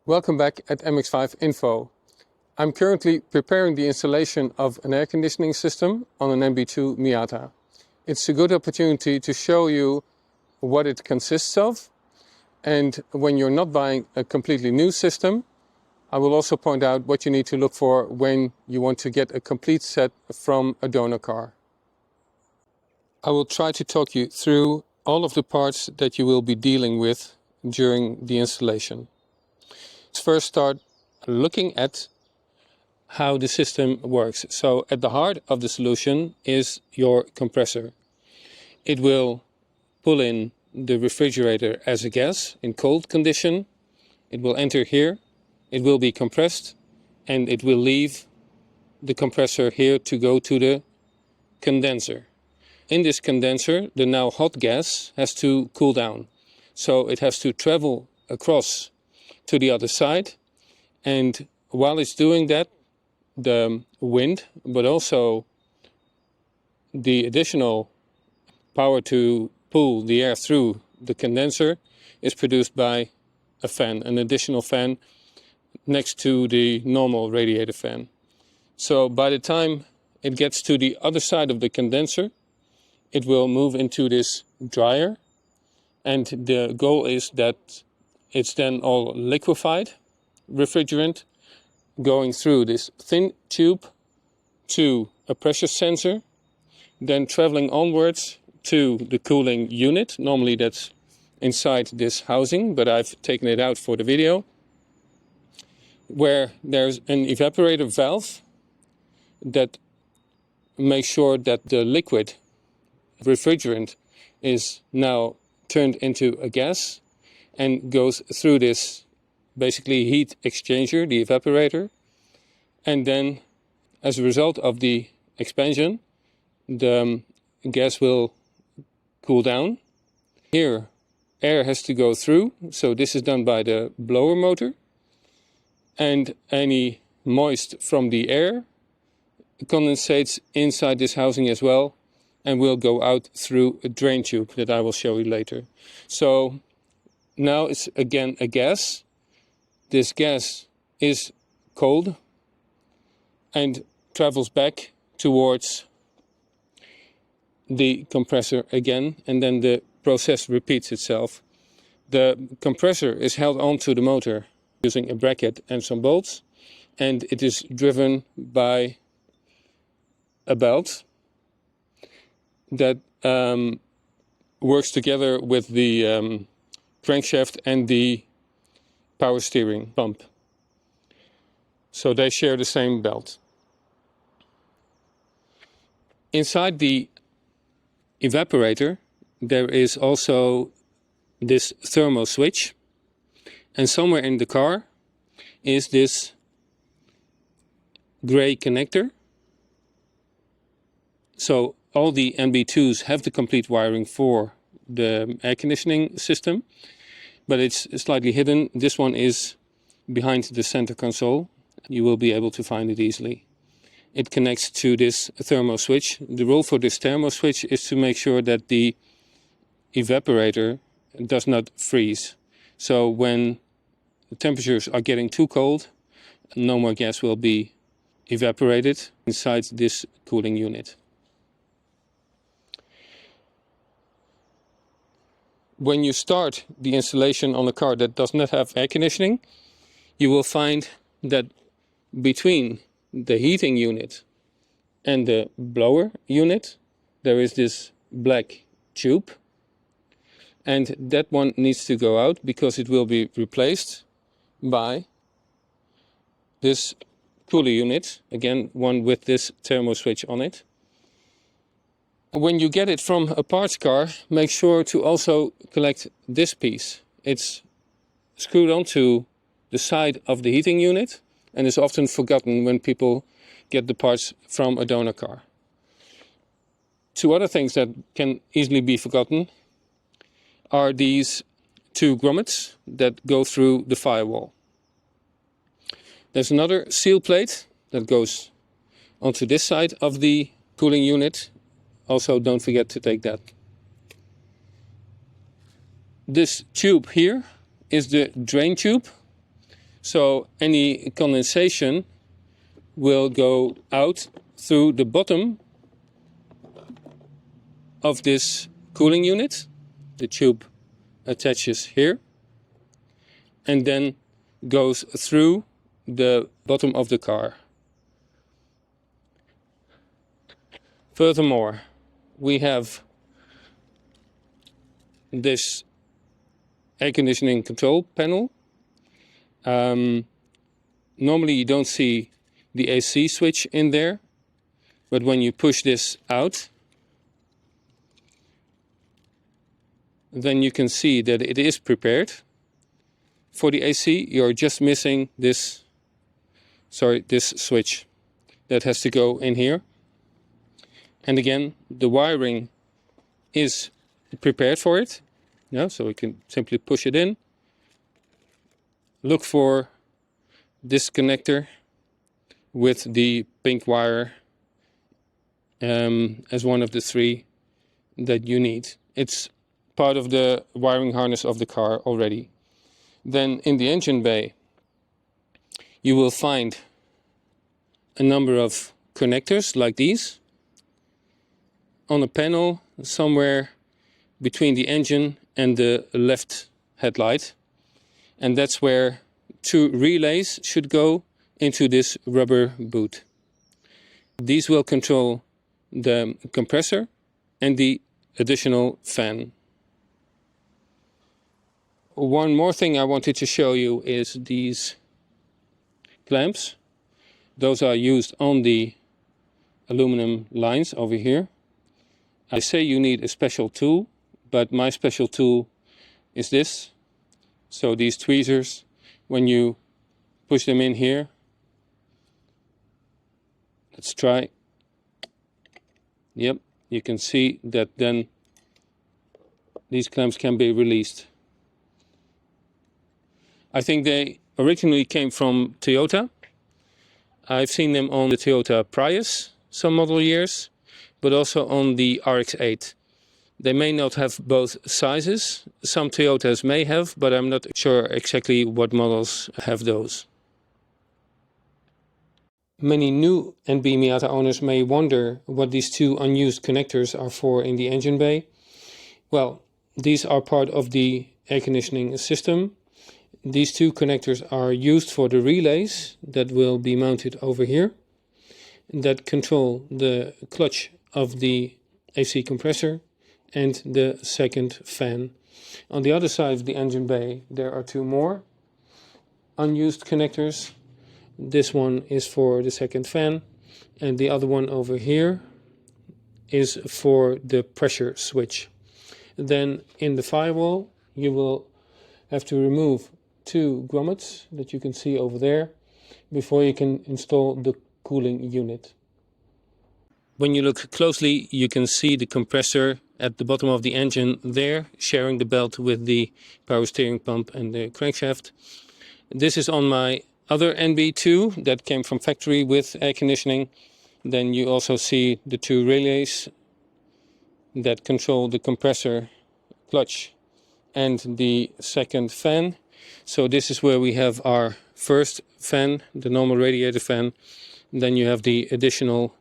Welcome back at MX-5 Info. I'm currently preparing the installation of an air conditioning system on an NB2 Miata. It's a good opportunity to show you what it consists of, and when you're not buying a completely new system, I will also point out what you need to look for when you want to get a complete set from a donor car. I will try to talk you through all of the parts that you will be dealing with during the installation. Let's first start looking at how the system works. So at the heart of the solution is your compressor. It will pull in the refrigerator as a gas in cold condition. It will enter here, it will be compressed, and it will leave the compressor here to go to the condenser. In this condenser, the now hot gas has to cool down. So it has to travel across to the other side, and while it's doing that, the wind, but also the additional power to pull the air through the condenser is produced by a fan, an additional fan next to the normal radiator fan. So by the time it gets to the other side of the condenser, it will move into this dryer, and the goal is that it's then all liquefied refrigerant going through this thin tube to a pressure sensor, then traveling onwards to the cooling unit. Normally that's inside this housing, but I've taken it out for the video, where there's an evaporator valve that makes sure that the liquid refrigerant is now turned into a gas and goes through this basically heat exchanger, the evaporator, and then as a result of the expansion, the gas will cool down. Here air has to go through, so this is done by the blower motor, and any moist from the air condensates inside this housing as well and will go out through a drain tube that I will show you later. So now it's again a gas. This gas is cold and travels back towards the compressor again, and then the process repeats itself. The compressor is held onto the motor using a bracket and some bolts, and it is driven by a belt that works together with the crankshaft and the power steering pump. So they share the same belt. Inside the evaporator there is also this thermo switch, and somewhere in the car is this gray connector. So all the NB2s have the complete wiring for the air conditioning system, but it's slightly hidden. This one is behind the center console. You will be able to find it easily. It connects to this thermo switch. The role for this thermo switch is to make sure that the evaporator does not freeze. So when the temperatures are getting too cold, no more gas will be evaporated inside this cooling unit. When you start the installation on a car that does not have air conditioning, you will find that between the heating unit and the blower unit there is this black tube, and that one needs to go out because it will be replaced by this cooler unit, again one with this thermo switch on it. When you get it from a parts car, make sure to also collect this piece. It's screwed onto the side of the heating unit and is often forgotten when people get the parts from a donor car. Two other things that can easily be forgotten are these two grommets that go through the firewall. There's another seal plate that goes onto this side of the cooling unit. Also, don't forget to take that. This tube here is the drain tube. So any condensation will go out through the bottom of this cooling unit. The tube attaches here and then goes through the bottom of the car. Furthermore, we have this air conditioning control panel. Normally you don't see the AC switch in there, but when you push this out, then you can see that it is prepared for the AC. You're just missing this switch that has to go in here. And again, the wiring is prepared for it. Yeah, so we can simply push it in. Look for this connector with the pink wire as one of the three that you need. It's part of the wiring harness of the car already. Then in the engine bay, you will find a number of connectors like these on a panel somewhere between the engine and the left headlight. And that's where two relays should go into this rubber boot. These will control the compressor and the additional fan. One more thing I wanted to show you is these clamps. Those are used on the aluminum lines over here. I say you need a special tool, but my special tool is this. So these tweezers, when you push them in here, let's try. Yep, you can see that then these clamps can be released. I think they originally came from Toyota. I've seen them on the Toyota Prius some model years, but also on the RX-8. They may not have both sizes. Some Toyotas may have, but I'm not sure exactly what models have those. Many new NB Miata owners may wonder what these two unused connectors are for in the engine bay. Well, these are part of the air conditioning system. These two connectors are used for the relays that will be mounted over here, that control the clutch of the AC compressor and the second fan. On the other side of the engine bay there are two more unused connectors. This one is for the second fan and the other one over here is for the pressure switch. Then in the firewall you will have to remove two grommets that you can see over there before you can install the cooling unit. When you look closely you can see the compressor at the bottom of the engine there, sharing the belt with the power steering pump and the crankshaft. This is on my other NB2 that came from factory with air conditioning. Then you also see the two relays that control the compressor, clutch and the second fan. So this is where we have our first fan, the normal radiator fan. Then you have the additional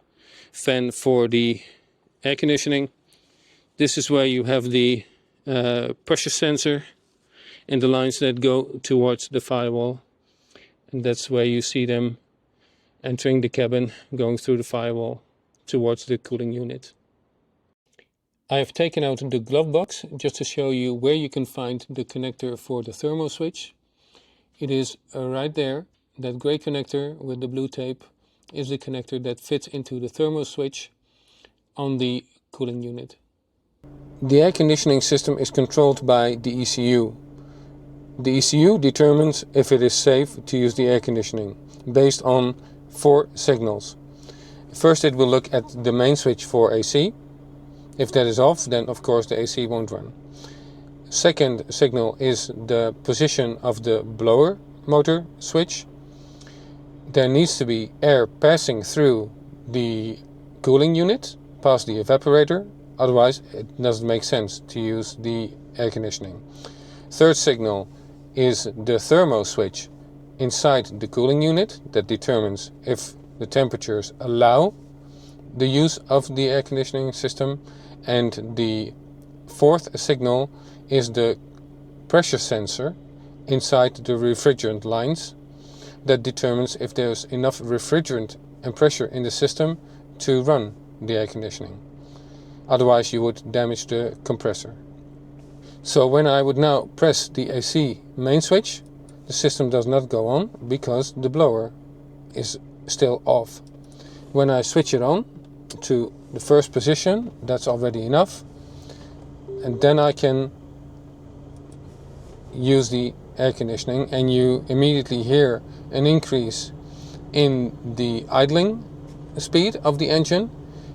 fan for the air conditioning. This is where you have the pressure sensor and the lines that go towards the firewall. And that's where you see them entering the cabin, going through the firewall towards the cooling unit. I have taken out the glove box just to show you where you can find the connector for the thermo switch. It is right there. That gray connector with the blue tape is the connector that fits into the thermo switch on the cooling unit. The air conditioning system is controlled by the ECU. The ECU determines if it is safe to use the air conditioning based on 4 signals. First it will look at the main switch for AC. If that is off, then of course the AC won't run. Second signal is the position of the blower motor switch. There needs to be air passing through the cooling unit, past the evaporator, otherwise it doesn't make sense to use the air conditioning. Third signal is the thermo switch inside the cooling unit that determines if the temperatures allow the use of the air conditioning system, and the fourth signal is the pressure sensor inside the refrigerant lines that determines if there's enough refrigerant and pressure in the system to run the air conditioning. Otherwise you would damage the compressor. So when I would now press the AC main switch, the system does not go on because the blower is still off. When I switch it on to the first position, that's already enough, and then I can use the air conditioning, and you immediately hear an increase in the idling speed of the engine,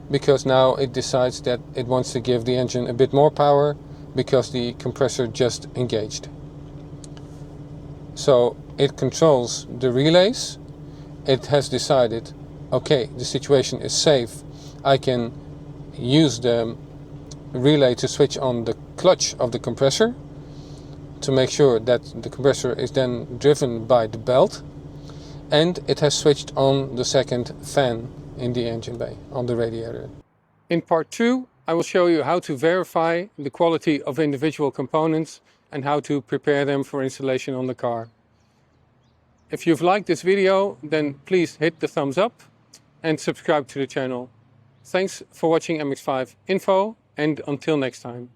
because now it decides that it wants to give the engine a bit more power because the compressor just engaged. So it controls the relays. It has decided, okay, the situation is safe. I can use the relay to switch on the clutch of the compressor to make sure that the compressor is then driven by the belt, and it has switched on the second fan in the engine bay on the radiator. In part 2, I will show you how to verify the quality of individual components and how to prepare them for installation on the car. If you've liked this video, then please hit the thumbs up and subscribe to the channel. Thanks for watching MX-5 Info, and until next time.